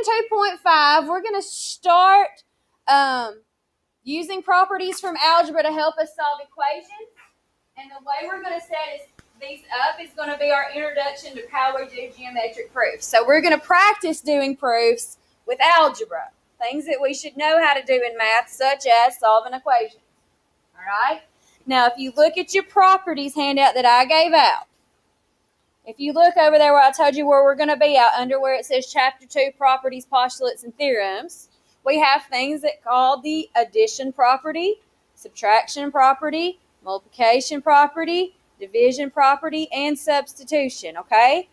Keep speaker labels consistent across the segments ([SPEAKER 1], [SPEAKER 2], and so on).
[SPEAKER 1] section 2.5, we're going to start using properties from algebra to help us solve equations. And the way we're going to set these up is going to be our introduction to how we do geometric proofs. So we're going to practice doing proofs with algebra, things that we should know how to do in math, such as solving equations. All right? Now, if you look at your properties handout that I gave out, if you look over there where I told you where we're going to be out under where it says Chapter 2, Properties, Postulates, and Theorems, we have things that call the addition property, subtraction property, multiplication property, division property, and substitution, okay?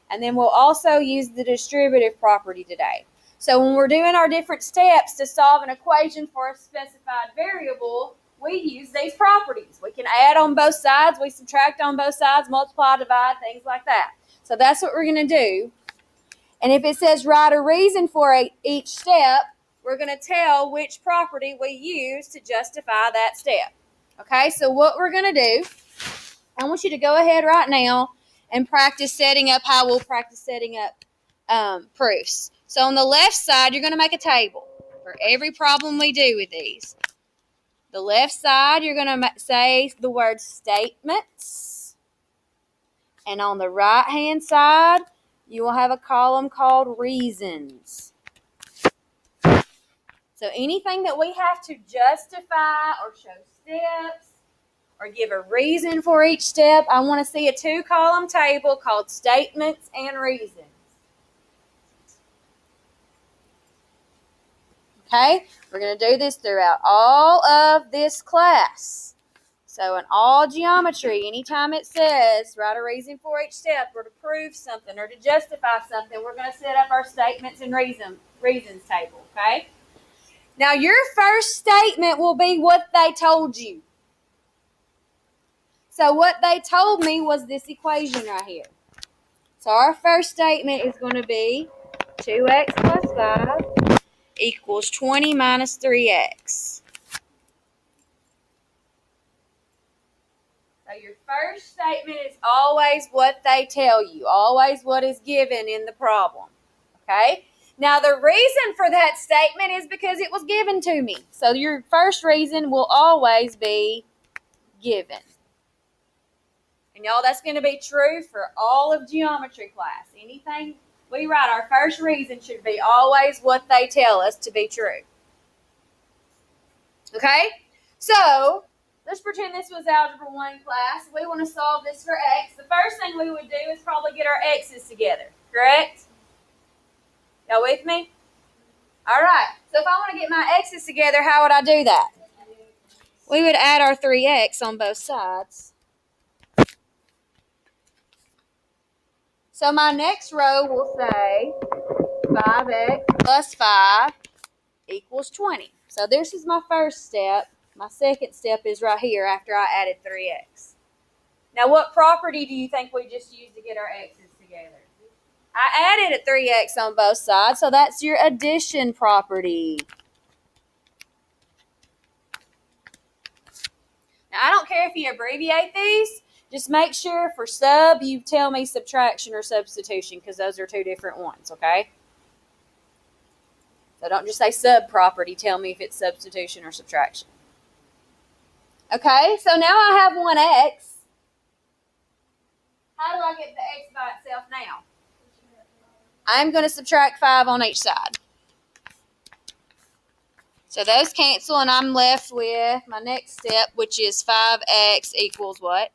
[SPEAKER 1] And then we'll also use the distributive property today. So when we're doing our different steps to solve an equation for a specified variable, we use these properties. We can add on both sides, we subtract on both sides, multiply, divide, things like that. So that's what we're going to do. And if it says write a reason for each step, we're going to tell which property we use to justify that step. Okay, so what we're going to do, I want you to go ahead right now and practice setting up how we'll practice setting up proofs. So on the left side, you're going to make a table for every problem we do with these. The left side, you're going to say the word statements. And on the right-hand side, you will have a column called reasons. So anything that we have to justify or show steps or give a reason for each step, I want to see a 2-column table called statements and reasons. Okay, we're going to do this throughout all of this class. So in all geometry, anytime it says write a reason for each step or to prove something or to justify something, we're going to set up our statements and reasons table, okay? Now your first statement will be what they told you. So what they told me was this equation right here. So our first statement is going to be 2x plus 5 equals 20 minus 3x. So your first statement is always what they tell you, always what is given in the problem. Okay? Now the reason for that statement is because it was given to me. So your first reason will always be given. And y'all, that's going to be true for all of geometry class. Anything we write, our first reason should be always what they tell us to be true. Okay? So, let's pretend this was Algebra 1 class. We want to solve this for x. The first thing we would do is probably get our x's together. Correct? Y'all with me? Alright. So, if I want to get my x's together, how would I do that? We would add our 3x on both sides. So my next row will say 5x plus 5 equals 20. So this is my first step. My second step is right here after I added 3x. Now what property do you think we just used to get our x's together? I added a 3x on both sides, so that's your addition property. Now I don't care if you abbreviate these. Just make sure for sub, you tell me subtraction or substitution because those are two different ones, okay? So don't just say sub property. Tell me if it's substitution or subtraction. Okay, so now I have 1x. How do I get the x by itself now? I'm going to subtract 5 on each side. So those cancel and I'm left with my next step, which is 5x equals what?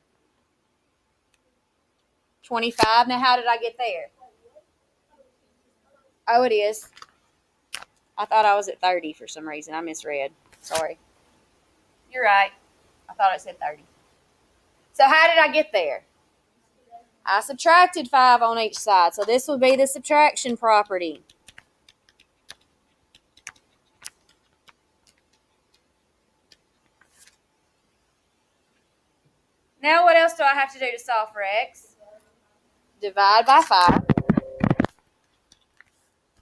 [SPEAKER 1] 25. Now, how did I get there? Oh, it is. I thought I was at 30 for some reason. I misread. Sorry. You're right. I thought it said 30. So, how did I get there? I subtracted 5 on each side. So, this would be the subtraction property. Now, what else do I have to do to solve for x? Divide by 5.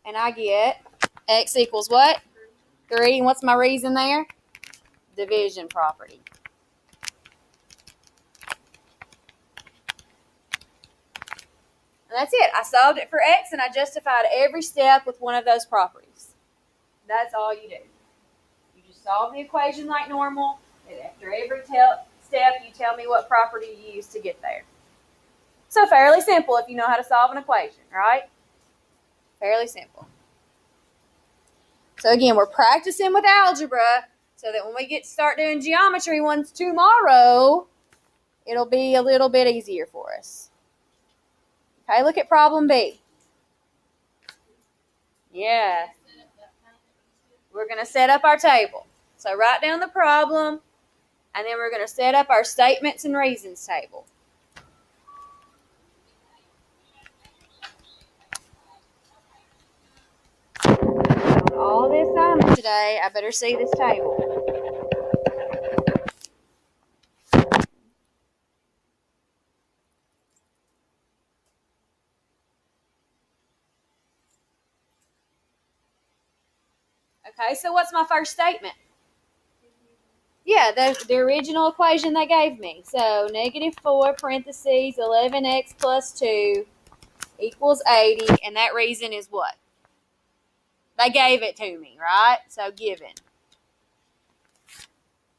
[SPEAKER 1] And I get x equals what? 3. And what's my reason there? Division property. And that's it. I solved it for x, and I justified every step with one of those properties. That's all you do. You just solve the equation like normal, and after every step, you tell me what property you use to get there. So fairly simple if you know how to solve an equation, right? Fairly simple. So again, we're practicing with algebra so that when we start doing geometry ones tomorrow, it'll be a little bit easier for us. Okay, look at problem B. Yeah. We're going to set up our table. So write down the problem, and then we're going to set up our statements and reasons table. All this time today, I better see this table. Okay, so what's my first statement? Yeah, the original equation they gave me. So negative 4 parentheses 11x plus 2 equals 80, and that reason is what? They gave it to me, right? So given.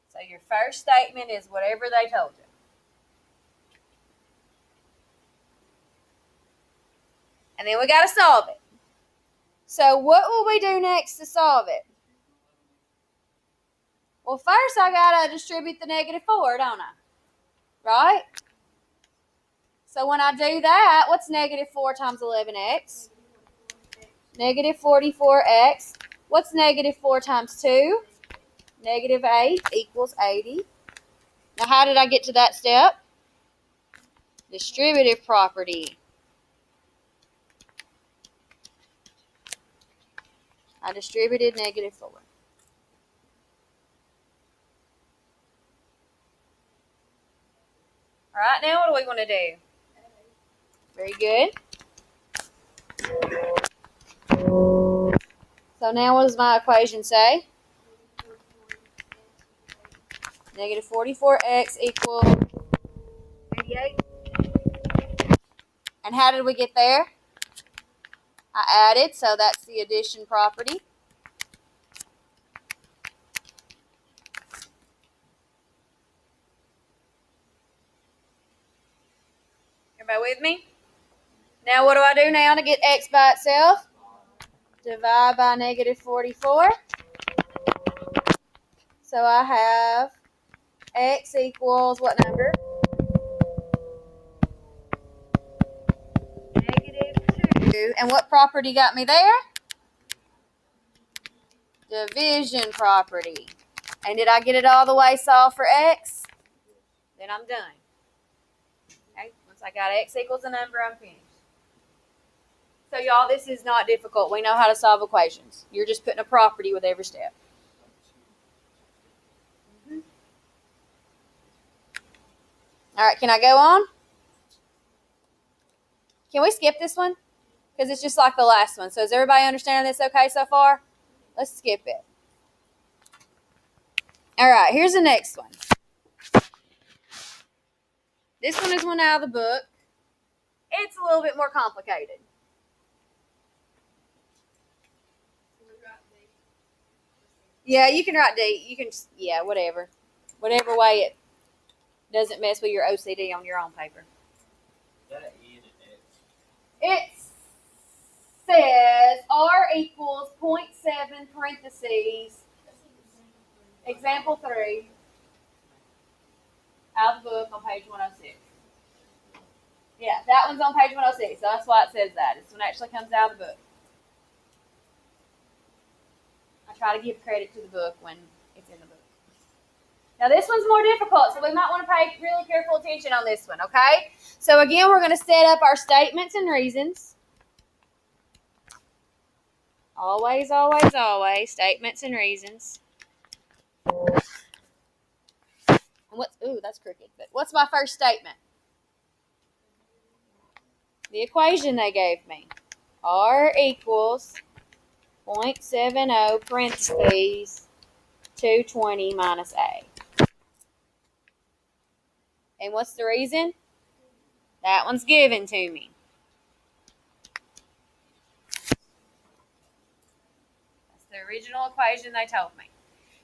[SPEAKER 1] So your first statement is whatever they told you. And then we got to solve it. So what will we do next to solve it? Well, first I got to distribute the negative 4, don't I? Right? So when I do that, what's negative 4 times 11x? Negative 44x. What's negative 4 times 2? Negative 8 equals 80. Now how did I get to that step? Distributive property. I distributed negative 4. All right, now what do we want to do? Very good. So now what does my equation say? Negative 44x equals 88. And how did we get there? I added, so that's the addition property. Everybody with me? Now what do I do now to get x by itself? Divide by negative 44. So I have x equals what number? Negative 2. And what property got me there? Division property. And did I get it all the way solved for x? Then I'm done. Okay, once I got x equals a number, I'm finished. So y'all, this is not difficult. We know how to solve equations. You're just putting a property with every step. All right, can I go on? Can we skip this one? Because it's just like the last one. So is everybody understanding this okay so far? Let's skip it. All right, here's the next one. This one is one out of the book. It's a little bit more complicated. Yeah, you can write D. You can, yeah, whatever. Whatever way it doesn't mess with your OCD on your own paper. It says R equals 0.7 parentheses. Example 3. Out of the book on page 106. Yeah, that one's on page 106, so that's why it says that. This one actually comes out of the book. I try to give credit to the book when it's in the book. Now this one's more difficult, so we might want to pay really careful attention on this one, okay? So again, we're going to set up our statements and reasons. Always, always, always, statements and reasons. Ooh, that's crooked. But what's my first statement? The equation they gave me. R equals 0.70 parentheses 220 minus A. And what's the reason? That one's given to me. The original equation they told me.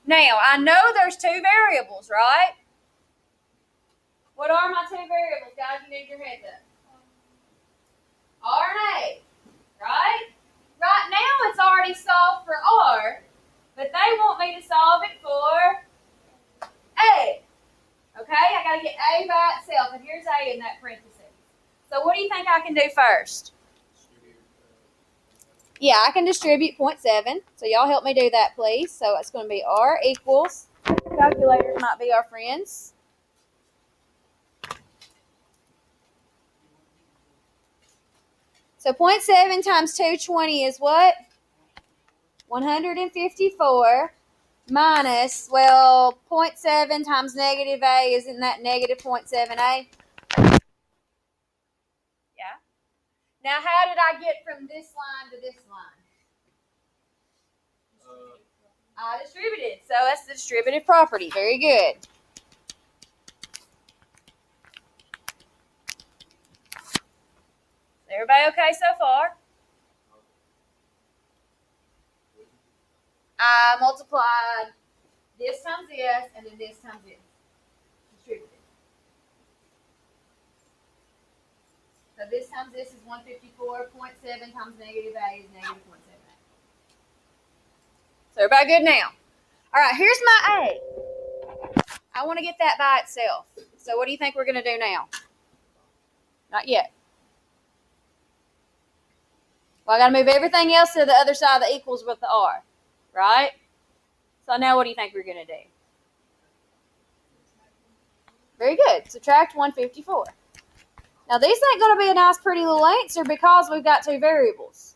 [SPEAKER 1] Now, I know there's two variables, right? What are my two variables, guys? You need your heads up. R and A, right? Right now it's already solved for R, but they want me to solve it for A. Okay, I got to get A by itself, and here's A in that parenthesis. So what do you think I can do first? Yeah, I can distribute 0.7. So y'all help me do that, please. So it's going to be R equals, calculators might be our friends. So 0.7 times 220 is what? 154 minus, well, 0.7 times negative A, isn't that negative 0.7A? Yeah. Now, how did I get from this line to this line? I distributed. So that's the distributive property. Very good. Everybody okay so far? I multiplied this times this, and then this times this. Distributed. So this times this is 154.7 times negative A is negative 0.7A. So everybody good now? All right, here's my A. I want to get that by itself. So what do you think we're going to do now? Not yet. Well, I got to move everything else to the other side of the equals with the R, right? So now what do you think we're going to do? Very good. Subtract 154. Now these ain't going to be a nice pretty little answer because we've got two variables.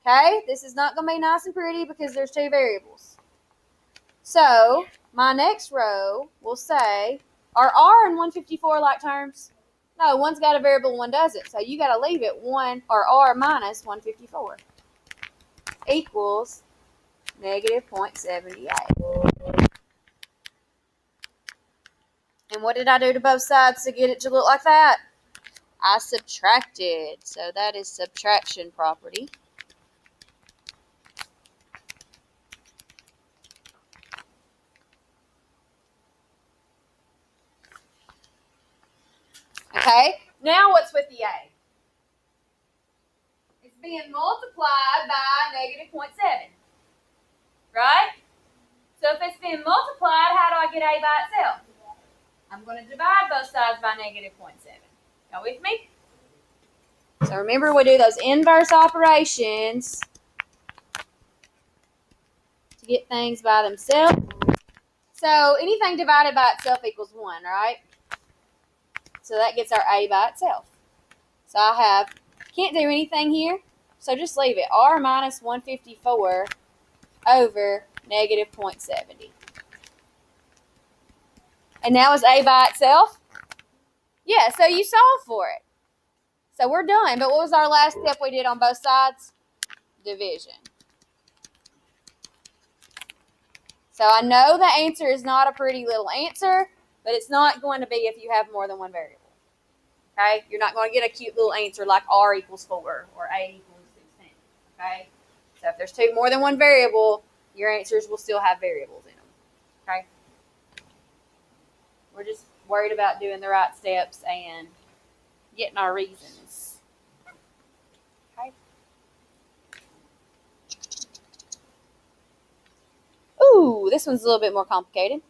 [SPEAKER 1] Okay? This is not going to be nice and pretty because there's two variables. So my next row will say, are R and 154 like terms? No, one's got a variable, one doesn't. So you got to leave it 1 or R minus 154 equals negative 0.78. And what did I do to both sides to get it to look like that? I subtracted. So that is subtraction property. Okay, now what's with the A? It's being multiplied by negative 0.7, right? So if it's being multiplied, how do I get A by itself? I'm going to divide both sides by negative 0.7. Y'all with me? So remember, we do those inverse operations to get things by themselves. So anything divided by itself equals 1, right? So that gets our A by itself. So I can't do anything here, so just leave it. R minus 154 over negative 0.70. And now is A by itself? Yeah, so you solve for it. So we're done. But what was our last step we did on both sides? Division. So I know the answer is not a pretty little answer, but it's not going to be if you have more than one variable. Okay? You're not going to get a cute little answer like R equals 4 or A equals 16. Okay? So if there's more than one variable, your answers will still have variables in them. Okay? We're just worried about doing the right steps and getting our reasons. Okay? Ooh, this one's a little bit more complicated.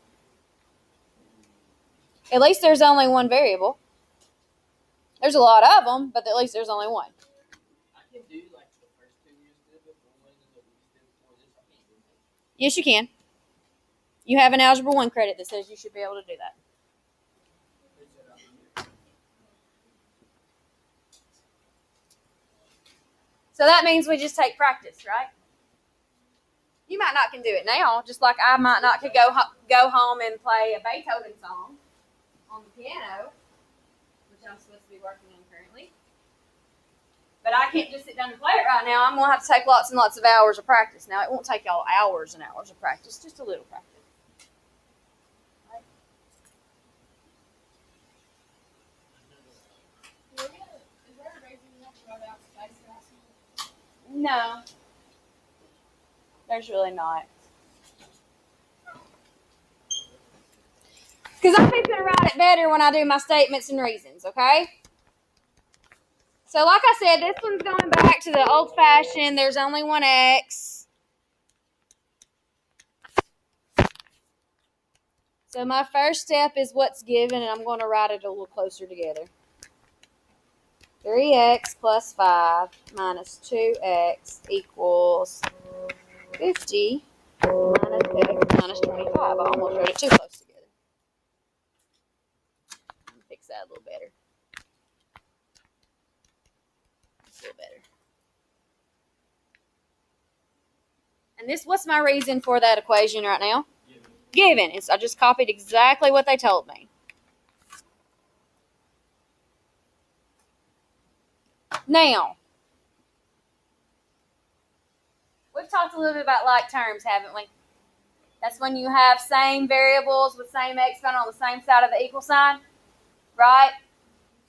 [SPEAKER 1] At least there's only one variable. There's a lot of them, but at least there's only one.
[SPEAKER 2] I can do like the first 2 years did, but the one that we did before this, I can't do that.
[SPEAKER 1] Yes, you can. You have an Algebra 1 credit that says you should be able to do that. So that means we just take practice, right? You might not can do it now, just like I might not could go home and play a Beethoven song on the piano, which I'm supposed to be working on currently. But I can't just sit down and play it right now. I'm going to have to take lots and lots of hours of practice. Now, it won't take y'all hours and hours of practice, just a little practice. Right? No. There's really not. Because I'm going to write it better when I do my statements and reasons, okay? So like I said, this one's going back to the old-fashioned, there's only one X. So my first step is what's given, and I'm going to write it a little closer together. 3x plus 5 minus 2x equals 50 minus x minus 25. I almost wrote it too close together. Let me fix that a little better. A little better. And this, what's my reason for that equation right now? Given. I just copied exactly what they told me. Now, we've talked a little bit about like terms, haven't we? That's when you have same variables with same exponent on the same side of the equal sign, right?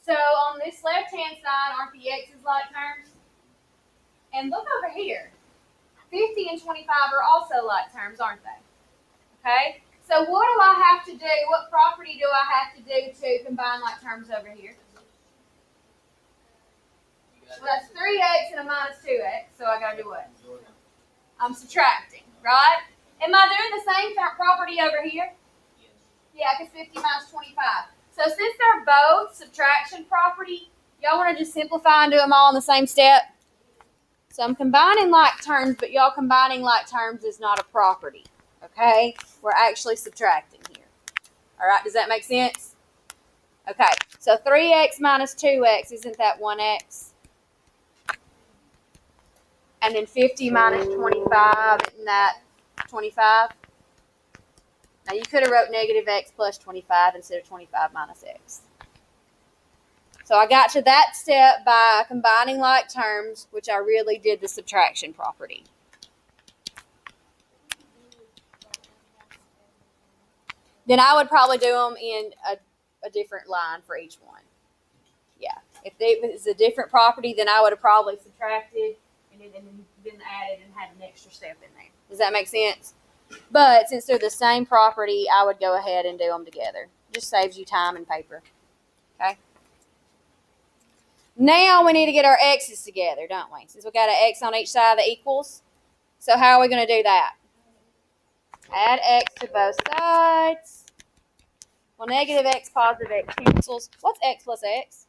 [SPEAKER 1] So on this left-hand side, aren't the x's like terms? And look over here. 50 and 25 are also like terms, aren't they? Okay? So what do I have to do? What property do I have to do to combine like terms over here? Well, that's 3x and a minus 2x, so I got to do what? I'm subtracting, right? Am I doing the same property over here? Yeah, because 50 minus 25. So since they're both subtraction property, y'all want to just simplify and do them all in the same step? So I'm combining like terms, but y'all combining like terms is not a property, okay? We're actually subtracting here. All right, does that make sense? Okay, so 3x minus 2x, isn't that 1x? And then 50 minus 25, isn't that 25? Now you could have wrote negative x plus 25 instead of 25 minus x. So I got to that step by combining like terms, which I really did the subtraction property. Then I would probably do them in a different line for each one. Yeah. If it was a different property, then I would have probably subtracted and then added and had an extra step in there. Does that make sense? But since they're the same property, I would go ahead and do them together. Just saves you time and paper. Okay? Now we need to get our x's together, don't we? Since we've got an x on each side of the equals. So how are we going to do that? Add x to both sides. Well, negative x, positive x cancels. What's x plus x?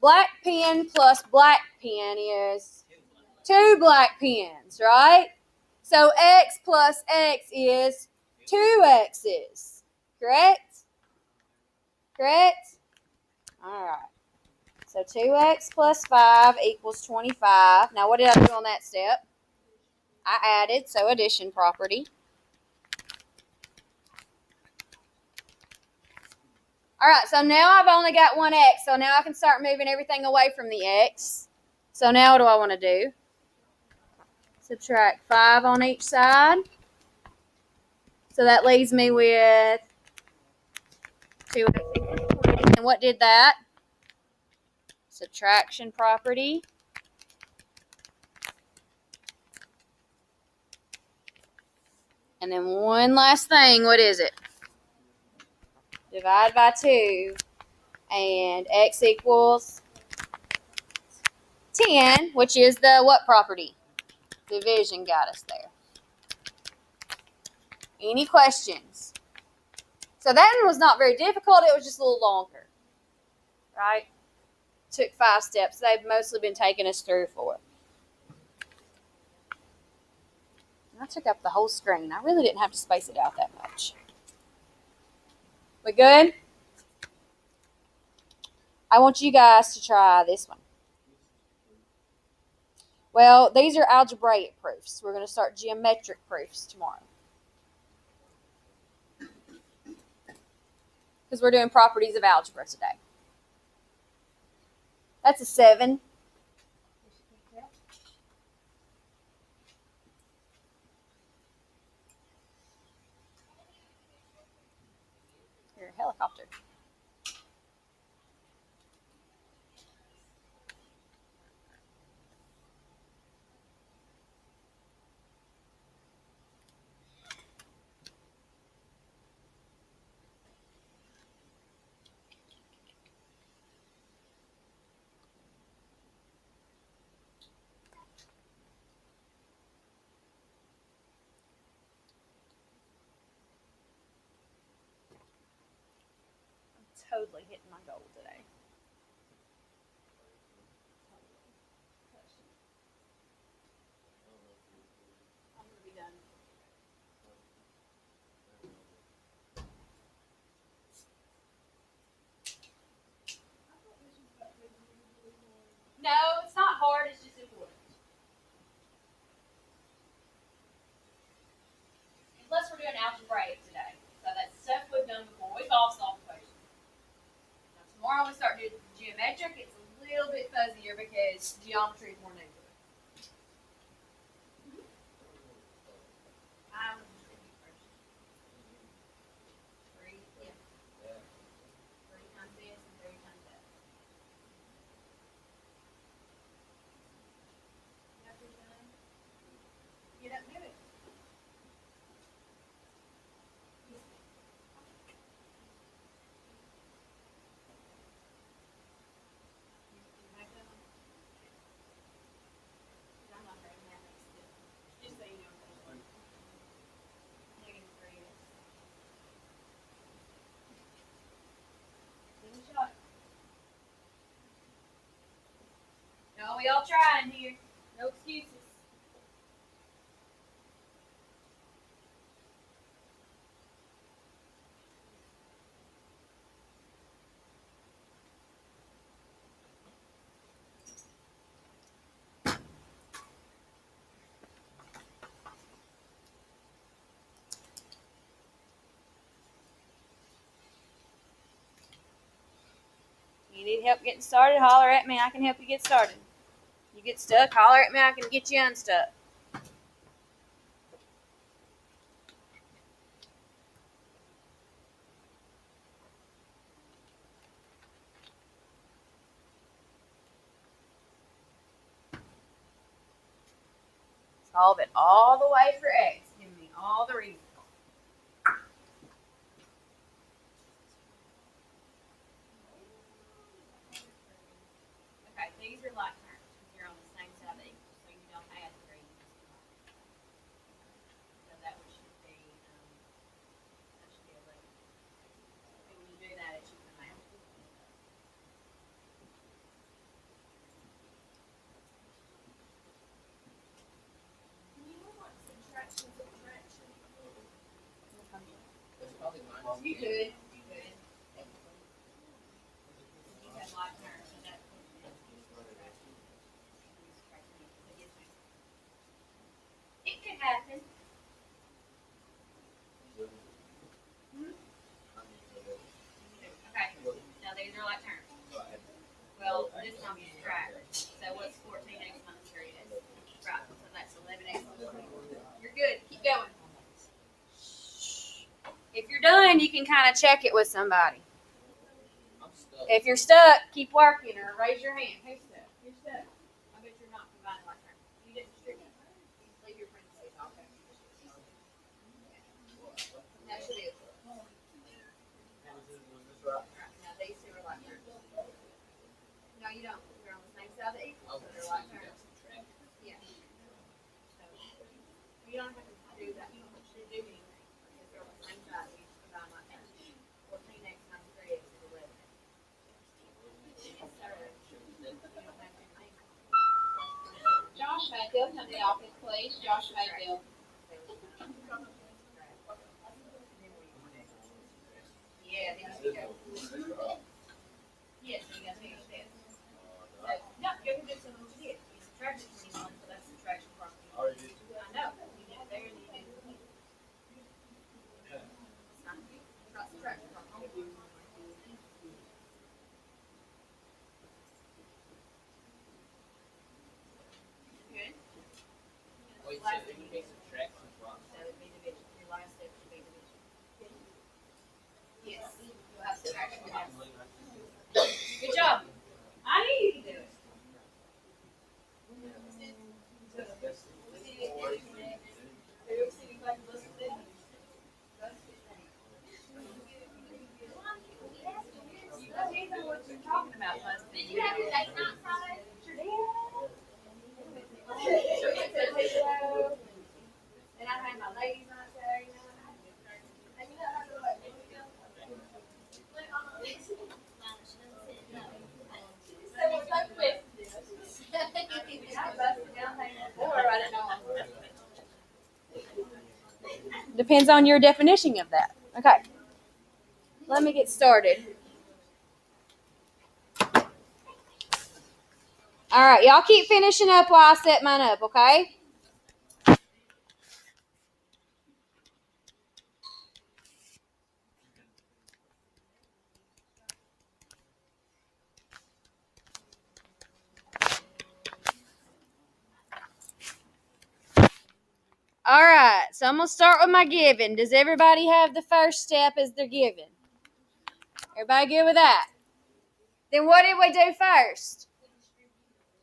[SPEAKER 1] Black pen plus black pen is 2 black pens, right? So x plus x is 2 x's. Correct? Correct? All right. So 2x plus 5 equals 25. Now, what did I do on that step? I added, so addition property. All right, so now I've only got one x, so now I can start moving everything away from the x. So now what do I want to do? Subtract 5 on each side. So that leaves me with 2x equals 20. And what did that? Subtraction property. And then one last thing, what is it? Divide by 2, and x equals 10, which is the what property? Division got us there. Any questions? So that one was not very difficult, it was just a little longer, right? Took 5 steps. They've mostly been taking us through 4. I took up the whole screen. I really didn't have to space it out that much. We good? I want you guys to try this one. Well, these are algebraic proofs. We're going to start geometric proofs tomorrow. Because we're doing properties of algebra today. That's a 7. You're a helicopter. totally hitting my goal today. I'm gonna be done. No, it's not hard. It's just important. Unless we're doing algebraic today. So that's stuff we've done before. We've all solved equations. Now tomorrow we start doing geometric. It's a little bit fuzzier because geometry is more new to it. I'm three, yeah. 3 times this and 3 times that. After you're done, get up and do it. I'm not very mad at it. Just so you know. Negative 3 is. Give it a shot. No, we all trying here. No excuses. You need help getting started, holler at me. I can help you get started. You get stuck, holler at me. I can get you unstuck. Solve it all the way for x. Give me all the reasons. Okay, these are like terms because you're on the same side of the equal, so you don't add 3. So that one should be 11. And when you do that, it should come out.
[SPEAKER 2] That's probably mine.
[SPEAKER 1] You could. You could. You had like terms, so that. It could happen. Okay. Now these are like terms. Well, this time you subtract. So what's 14x minus 3x? Right. So that's 11x minus 24. You're good. Keep going. If you're done, you can kind of check it with somebody.
[SPEAKER 2] I'm stuck.
[SPEAKER 1] If you're stuck, keep working or raise your hand. Who's stuck? You're stuck. I bet you're not combining like terms. You didn't distribute. Leave your parentheses off. That should be it. Right. Now these two are like terms. No, you don't. They're on the same side of the equal, so they're like terms. Yeah. So you don't have to do that. You don't have to do anything because they're on the same side. You just combine like terms. 14x minus 3x is 11. Yes, sir. You don't have to do anything.
[SPEAKER 3] Josh Mayfield, come to the office, please. Josh Mayfield.
[SPEAKER 1] Yeah, then you go. Yes, you gotta take your steps. So, no, you can do something what you did. You subtracted 21, so that's subtraction property. I know. You did it there and you did it here. It's not subtraction property. Good.
[SPEAKER 2] Wait, so
[SPEAKER 1] Last
[SPEAKER 2] then
[SPEAKER 1] thing
[SPEAKER 2] you
[SPEAKER 1] you
[SPEAKER 2] can
[SPEAKER 1] do.
[SPEAKER 2] subtract from what?
[SPEAKER 1] So it'd be division. Your last step should be division. Yes, you'll have subtraction.
[SPEAKER 3] I didn't know.
[SPEAKER 1] Depends on your definition of that. Okay. Let me get started. All right, y'all keep finishing up while I set mine up, okay? All right, so I'm going to start with my given. Does everybody have the first step as their given? Everybody good with that? Then what did we do first?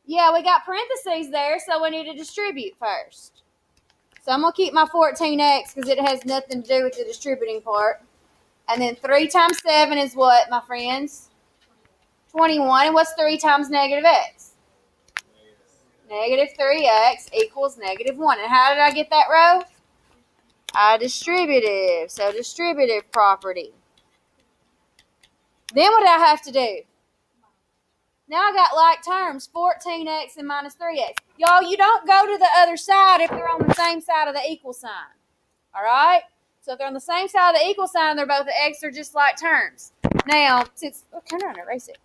[SPEAKER 1] Yeah, we got parentheses there, so we need to distribute first. So I'm going to keep my 14x because it has nothing to do with the distributing part. And then 3 times 7 is what, my friends? 21. And what's 3 times negative x? Negative 3x equals negative 1. And how did I get that row? Distributive. So distributive property. Then what do I have to do? Now I got like terms, 14x and minus 3x. Y'all, you don't go to the other side if they're on the same side of the equal sign. All right? So if they're on the same side of the equal sign, they're both x, they're just like terms. Now, since, turn around and erase it.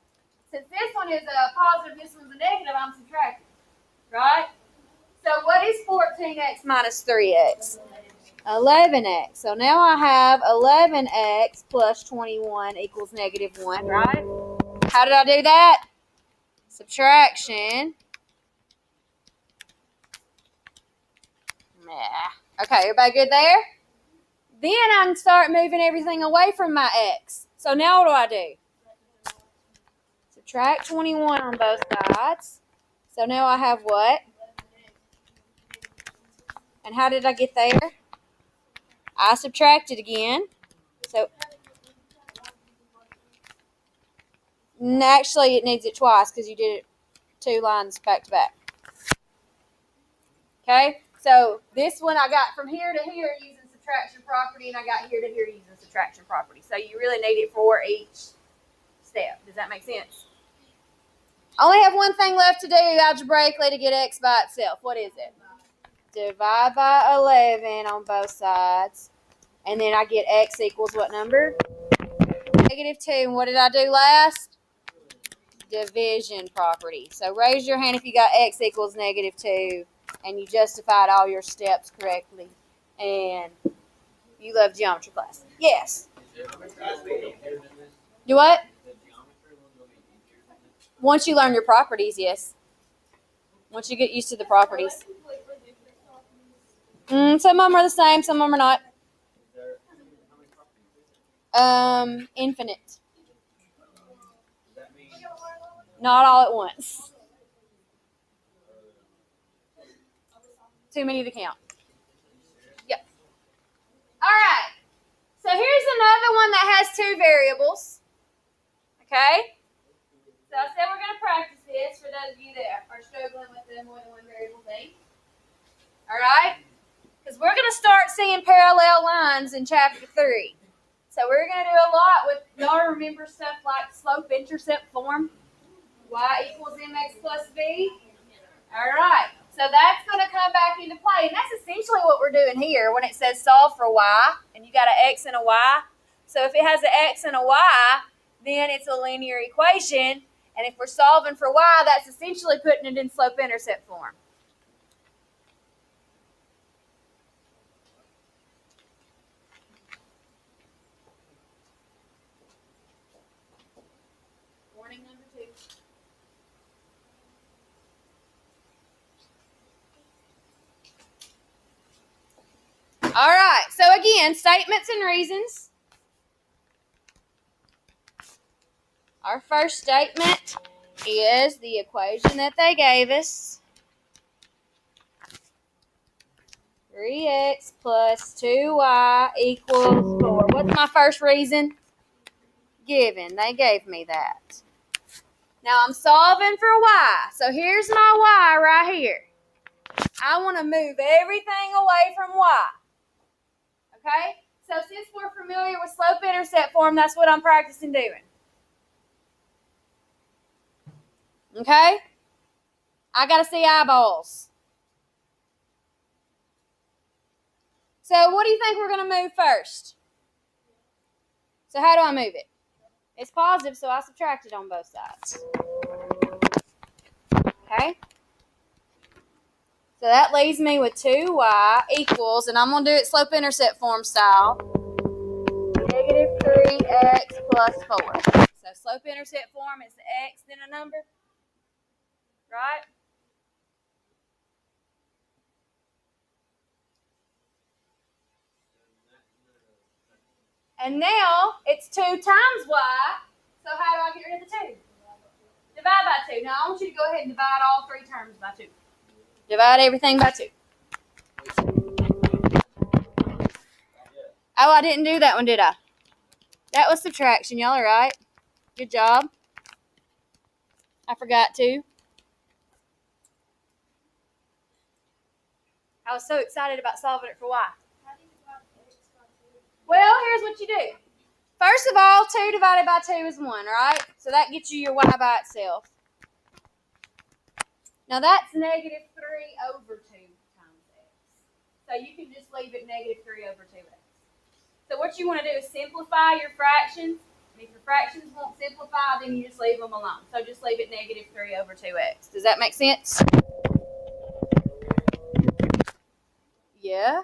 [SPEAKER 1] Since this one is a positive, this one's a negative, I'm subtracting. Right? So what is 14x minus 3x? 11x. So now I have 11x plus 21 equals negative 1, right? How did I do that? Subtraction. Yeah. Okay, everybody good there? Then I can start moving everything away from my x. So now what do? Subtract 21 on both sides. So now I have what? And how did I get there? I subtracted again. So actually it needs it twice because you did it 2 lines back to back. Okay? So this one I got from here to here using subtraction property, and I got here to here using subtraction property. So you really need it for each step. Does that make sense? I only have one thing left to do algebraically to get x by itself. What is it? Divide by 11 on both sides. And then I get x equals what number? Negative 2. And what did I do last? Division property. So raise your hand if you got x equals negative 2 and you justified all your steps correctly. And you love geometry class. Yes. Do what? Once you learn your properties, yes. Once you get used to the properties. Some of them are the same, some of them are not. Infinite. Not all at once. Too many to count. Yep. All right. So here's another one that has 2 variables. Okay? So I said we're going to practice this for those of you that are struggling with the more than one variable thing. All right? Because we're going to start seeing parallel lines in chapter 3. So we're going to do a lot with, y'all remember stuff like slope-intercept form? Y equals mx plus b. All right. So that's going to come back into play. And that's essentially what we're doing here when it says solve for y. And you got an x and a y. So if it has an x and a y, then it's a linear equation. And if we're solving for y, that's essentially putting it in slope-intercept form. Warning number 2. All right, so again, statements and reasons. Our first statement is the equation that they gave us. 3x plus 2y equals 4. What's my first reason? Given. They gave me that. Now I'm solving for y. So here's my y right here. I want to move everything away from y. Okay? So since we're familiar with slope-intercept form, that's what I'm practicing doing. Okay? I gotta see eyeballs. So what do you think we're gonna move first? So how do I move it? It's positive, so I subtracted on both sides. Okay? So that leaves me with 2y equals, and I'm going to do it slope-intercept form style, negative 3x plus 4. So slope-intercept form is x, then a number, right? And now it's 2 times y, so how do I get rid of the 2? Divide by 2. Now I want you to go ahead and divide all 3 terms by 2. Divide everything by 2. Oh, I didn't do that one, did I? That was subtraction. Y'all are right. Good job. I forgot to. I was so excited about solving it for y. Well, here's what you do. First of all, 2 divided by 2 is 1, right? So that gets you your y by itself. Now that's negative 3 over 2 times x. So you can just leave it negative 3 over 2x. So what you want to do is simplify your fractions. And if your fractions won't simplify, then you just leave them alone. So just leave it negative 3 over 2x. Does that make sense? Yeah.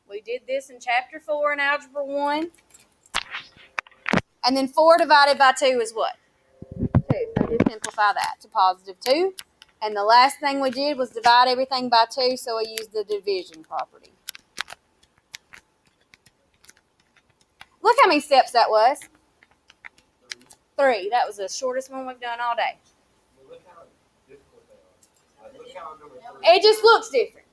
[SPEAKER 1] We did this in chapter 4 in algebra 1. And then 4 divided by 2 is what? 2. So just simplify that to positive 2. And the last thing we did was divide everything by 2, so we used the division property. Look how many steps that was. 3. That was the shortest one we've done all day.
[SPEAKER 2] Look how difficult they are. Like, look how number 3.
[SPEAKER 1] It just looks different.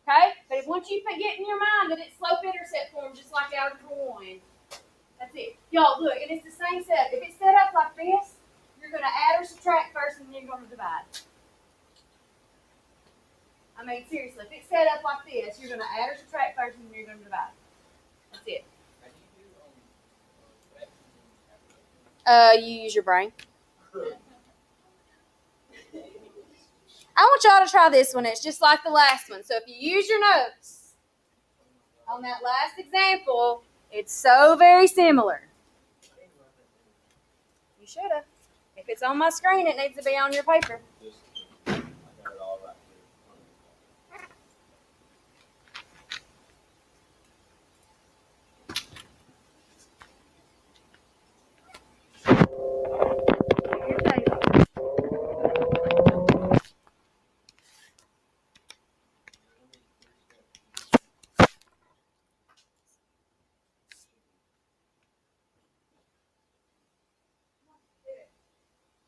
[SPEAKER 1] Okay? But if once you get in your mind that it's slope-intercept form, just like algebra 1, that's it. Y'all, look, and it's the same setup. If it's set up like this, you're going to add or subtract first, and then you're going to divide. I mean, seriously, if it's set up like this, you're going to add or subtract first, and then you're going to divide. That's it. You use your brain. I want y'all to try this one. It's just like the last one. So if you use your notes on that last example, it's so very similar. You should have. If it's on my screen, it needs to be on your paper.
[SPEAKER 2] I got it all right here.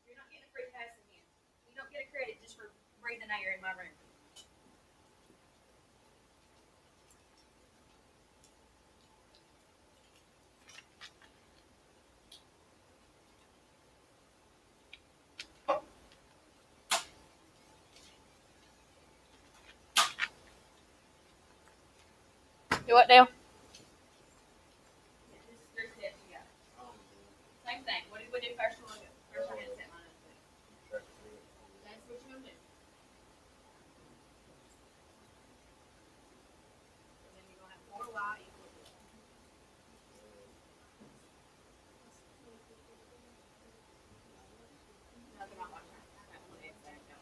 [SPEAKER 1] You're not getting a free pass in here. You don't get a credit just for breathing air in my room. Do what, Dale? This is 3 steps you got. Same thing. What did we do first? First one is set minus 2. That's what you're going to do. And then you're going to have 4y equals 1. No, they're not like that. That's what it's saying. So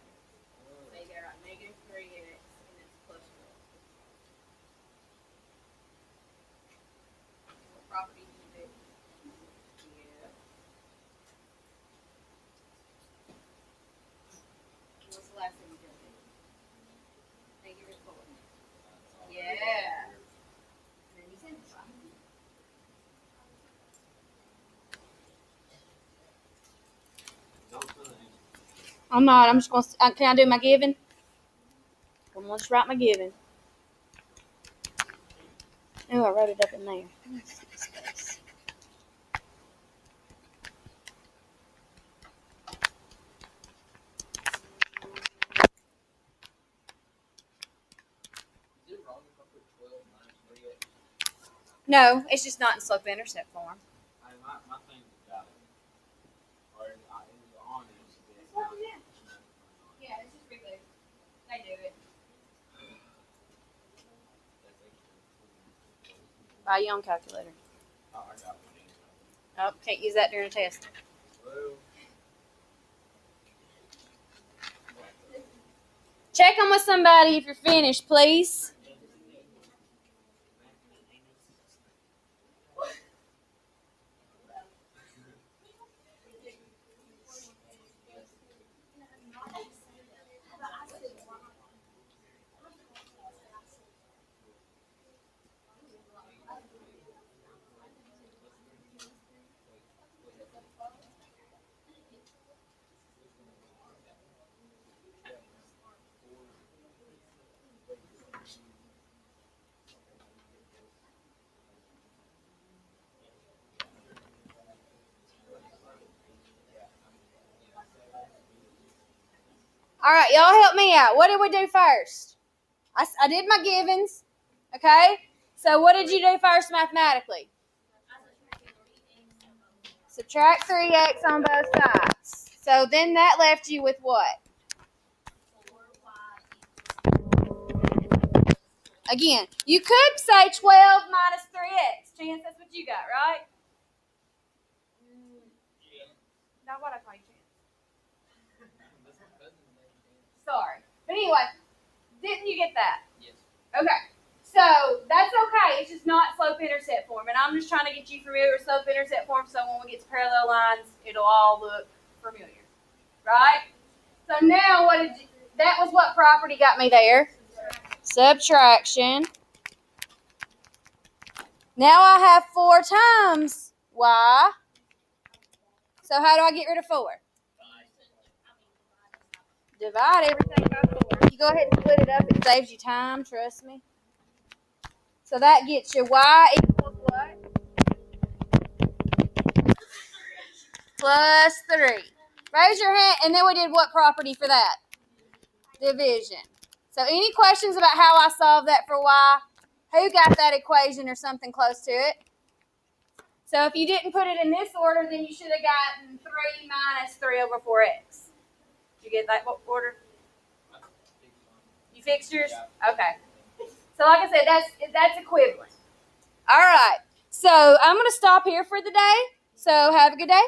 [SPEAKER 1] you got right, negative 3x, and it's plus 4. What property do you do? Yeah. What's the last thing you did? Negative 4. Yeah. And then you simplify. I'm not. I'm just going to. Can I do my giving? I'm going to just write my giving. Oh, I wrote it up in there.
[SPEAKER 2] Is it wrong if I put 12 minus 3x?
[SPEAKER 1] No, it's just not in slope-intercept form.
[SPEAKER 2] My thing got it. Or it was on it.
[SPEAKER 1] It's what you do. Yeah, it's just regular. Buy your own calculator.
[SPEAKER 2] Oh, I got one.
[SPEAKER 1] Oh, can't use that during a test.
[SPEAKER 2] Well,
[SPEAKER 1] Check them with somebody if you're finished, please. All right, y'all help me out. What did we do first? I did my givens, okay? So what did you do first mathematically? Subtract 3x on both sides. So then that left you with what? Again, you could say 12 minus 3x. Chance, that's what you got, right? Not what I call you, Chance. Sorry. But anyway, didn't you get that?
[SPEAKER 2] yes.
[SPEAKER 1] Okay. So that's okay. It's just not slope-intercept form. And I'm just trying to get you familiar with slope-intercept form so when we get to parallel lines, it'll all look familiar. Right? So now that was what property got me there? Subtraction. Now I have 4 times y. So how do I get rid of 4? Divide everything by 4. If you go ahead and split it up, it saves you time, trust me. So that gets you y equals what? Plus 3. Raise your hand, and then we did what property for that? Division. So any questions about how I solved that for y? Who got that equation or something close to it? So if you didn't put it in this order, then you should have gotten 3 minus 3 over 4x. Did you get that order? You fixed yours? Okay. So like I said, that's equivalent. All right. So I'm going to stop here for the day. So have a good day.